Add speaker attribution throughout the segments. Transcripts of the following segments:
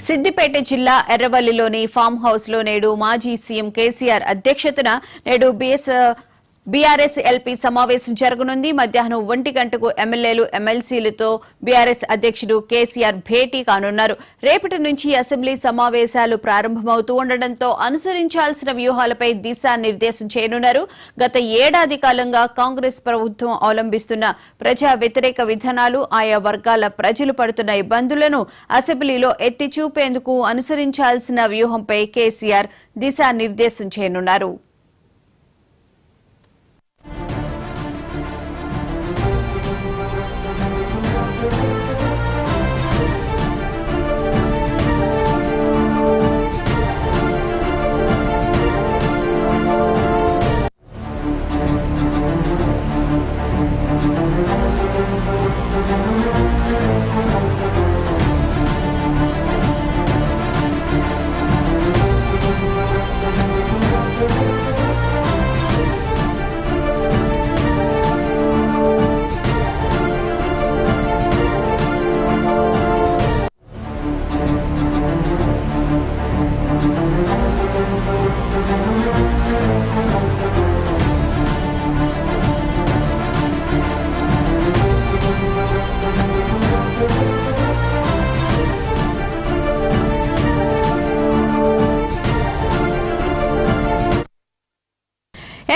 Speaker 1: సిద్దిపేట జిల్లా ఎర్రవల్లిలోని farm house లో నేడు మాజీ సీఎం కేసీఆర్ అధ్యక్షతన నేడు బీఆర్ఎస్ ఎల్పీ సమావేశం జరగనుంది. మధ్యాహ్నం 1 గంటకు ఎమ్మెల్యేలు ఎమ్మెల్సీలతో బీఆర్ఎస్ అధ్యక్షుడు కేసీఆర్ భేటీ కానున్నారు. రేపటి నుంచి అసెంబ్లీ సమావేశాలు ప్రారంభమవుతూ ఉండడంతో అనుసరించాల్సిన వ్యూహాలపై దిశానిర్దేశం చేయనున్నారు. గత ఏడాది కాలంగా కాంగ్రెస్ ప్రభుత్వం అవలంబిస్తున్న ప్రజా వ్యతిరేక విధానాలు, ఆయా వర్గాల ప్రజలు పడుతున్న ఇబ్బందులను అసెంబ్లీలో ఎత్తి చూపేందుకు అనుసరించాల్సిన వ్యూహంపై కేసీఆర్ దిశానిర్దేశం చేయనున్నారు.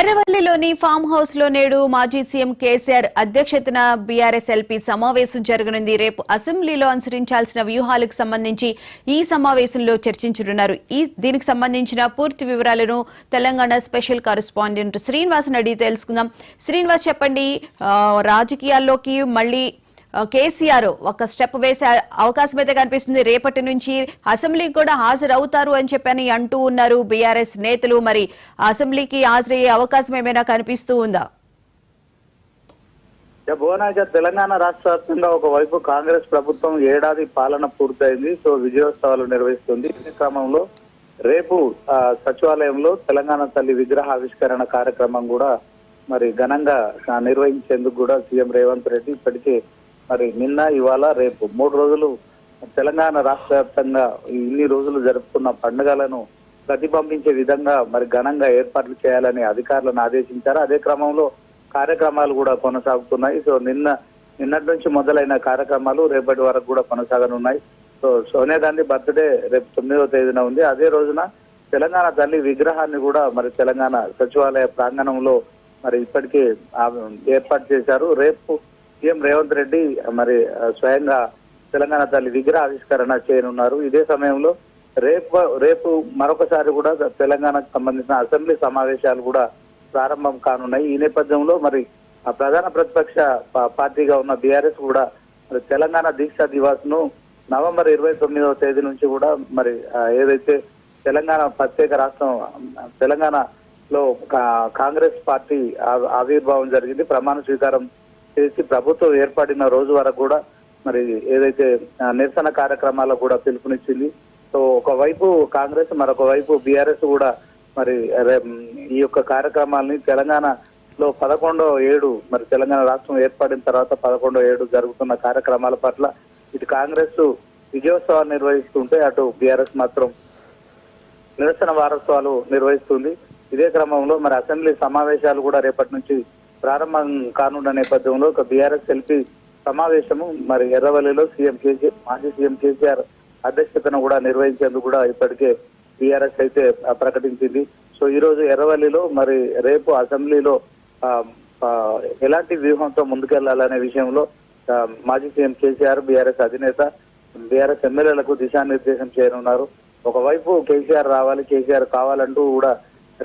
Speaker 1: ఎర్రవల్లిలోని ఫామ్ హౌస్ లో నేడు మాజీ సీఎం కేసీఆర్ అధ్యక్షతన బీఆర్ఎస్ ఎల్పీ సమావేశం జరగనుంది. రేపు అసెంబ్లీలో అనుసరించాల్సిన వ్యూహాలకు సంబంధించి ఈ సమావేశంలో చర్చించనున్నారు. దీనికి సంబంధించిన పూర్తి వివరాలను తెలంగాణ స్పెషల్ కరెస్పాండెంట్ శ్రీనివాస్ అడిగి తెలుసుకుందాం. శ్రీనివాస్, చెప్పండి, రాజకీయాల్లోకి మళ్లీ కేసీఆర్ ఒక స్టెప్ వేసే అవకాశం అయితే కనిపిస్తుంది. రేపటి నుంచి అసెంబ్లీకి కూడా హాజరవుతారు అని చెప్పని అంటూ ఉన్నారు బీఆర్ఎస్ నేతలు. మరి అసెంబ్లీకి హాజరయ్యే అవకాశం ఏమైనా కనిపిస్తూ ఉందా?
Speaker 2: తెలంగాణ రాష్ట్ర వ్యాప్తంగా ఒకవైపు కాంగ్రెస్ ప్రభుత్వం ఏడాది పాలన పూర్తయింది. సో విజయోత్సవాలు నిర్వహిస్తుంది. ఈ క్రమంలో రేపు సచివాలయంలో తెలంగాణ తల్లి విగ్రహ ఆవిష్కరణ కార్యక్రమం కూడా మరి ఘనంగా నిర్వహించేందుకు కూడా సీఎం రేవంత్ రెడ్డి ఇప్పటికే మరి నిన్న, ఇవాళ, రేపు 3 రోజులు తెలంగాణ రాష్ట్ర వ్యాప్తంగా ఇన్ని రోజులు జరుపుకున్న పండుగలను ప్రతిబింబించే విధంగా మరి ఘనంగా ఏర్పాట్లు చేయాలని అధికారులను ఆదేశించారు. అదే క్రమంలో కార్యక్రమాలు కూడా కొనసాగుతున్నాయి. సో నిన్నటి నుంచి మొదలైన కార్యక్రమాలు రేపటి వరకు కూడా కొనసాగనున్నాయి. సో సోనియా గాంధీ బర్త్డే రేపు 9వ తేదీన ఉంది. అదే రోజున తెలంగాణ తల్లి విగ్రహాన్ని కూడా మరి తెలంగాణ సచివాలయ ప్రాంగణంలో మరి ఇప్పటికే ఏర్పాటు చేశారు. రేపు సీఎం రేవంత్ రెడ్డి మరి స్వయంగా తెలంగాణ తల్లి విగ్రహ ఆవిష్కరణ చేయనున్నారు. ఇదే సమయంలో రేపు మరొకసారి కూడా తెలంగాణకు సంబంధించిన అసెంబ్లీ సమావేశాలు కూడా ప్రారంభం కానున్నాయి. ఈ నేపథ్యంలో మరి ప్రధాన ప్రతిపక్ష పార్టీగా ఉన్న బీఆర్ఎస్ కూడా మరి తెలంగాణ దీక్షా దివాస్ ను నవంబర్ 29వ తేదీ నుంచి కూడా మరి ఏదైతే తెలంగాణ ప్రత్యేక రాష్ట్రం తెలంగాణలో కాంగ్రెస్ పార్టీ ఆవిర్భావం జరిగింది. ప్రమాణ స్వీకారం చేసి ప్రభుత్వం ఏర్పడిన రోజు వరకు కూడా మరి ఏదైతే నిరసన కార్యక్రమాలకు కూడా పిలుపునిచ్చింది. సో ఒకవైపు కాంగ్రెస్, మరొక వైపు బీఆర్ఎస్ కూడా మరి ఈ యొక్క కార్యక్రమాలని తెలంగాణలో 11వ మరి తెలంగాణ రాష్ట్రం ఏర్పడిన తర్వాత 11వ జరుగుతున్న కార్యక్రమాల పట్ల ఇటు కాంగ్రెస్ విజయోత్సవాలు నిర్వహిస్తుంటే అటు బీఆర్ఎస్ మాత్రం నిరసన వారోత్సవాలు నిర్వహిస్తుంది. ఇదే క్రమంలో మరి అసెంబ్లీ సమావేశాలు కూడా రేపటి నుంచి ప్రారంభం కానున్న నేపథ్యంలో ఒక బీఆర్ఎస్ ఎల్పీ సమావేశము మరి ఎర్రవల్లిలో మాజీ సీఎం కేసీఆర్ అధ్యక్షతను కూడా నిర్వహించేందుకు కూడా ఇప్పటికే బీఆర్ఎస్ అయితే ప్రకటించింది. సో ఈ రోజు ఎర్రవల్లిలో మరి రేపు అసెంబ్లీలో ఎలాంటి వ్యూహంతో ముందుకెళ్లాలనే విషయంలో మాజీ సీఎం కేసీఆర్, బీఆర్ఎస్ అధినేత, బీఆర్ఎస్ ఎమ్మెల్యేలకు దిశానిర్దేశం చేయనున్నారు. ఒకవైపు కేసీఆర్ రావాలి, కేసీఆర్ కావాలంటూ కూడా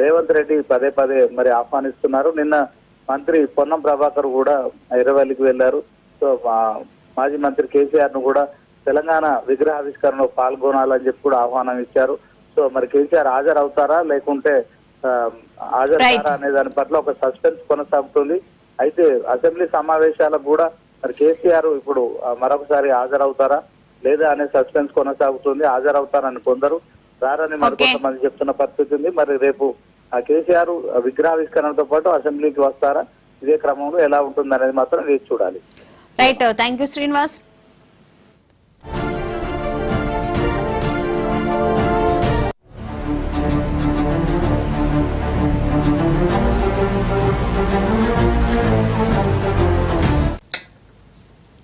Speaker 2: రేవంత్ రెడ్డి పదే మరి ఆహ్వానిస్తున్నారు. నిన్న మంత్రి పొన్నం ప్రభాకర్ కూడా ఎర్రవల్లికి వెళ్లారు. సో మాజీ మంత్రి కేసీఆర్ ను కూడా తెలంగాణ విగ్రహావిష్కరణలో పాల్గొనాలని చెప్పి కూడా ఆహ్వానం ఇచ్చారు. సో మరి కేసీఆర్ హాజరవుతారా లేకుంటే హాజరవుతారా అనే దాని పట్ల ఒక సస్పెన్స్ కొనసాగుతుంది. అయితే అసెంబ్లీ సమావేశాలకు కూడా మరి కేసీఆర్ ఇప్పుడు మరొకసారి హాజరవుతారా లేదా అనే సస్పెన్స్ కొనసాగుతుంది. హాజరవుతారని కొందరు, రారని మరికొంతమంది చెప్తున్న పరిస్థితి ఉంది. మరి రేపు కేసీఆర్ విగ్రహావిష్కరణతో పాటు అసెంబ్లీకి వస్తారా, ఇదే క్రమంలో ఎలా ఉంటుంది అనేది మాత్రం వేచి చూడాలి.
Speaker 1: Right, thank you Srinivas.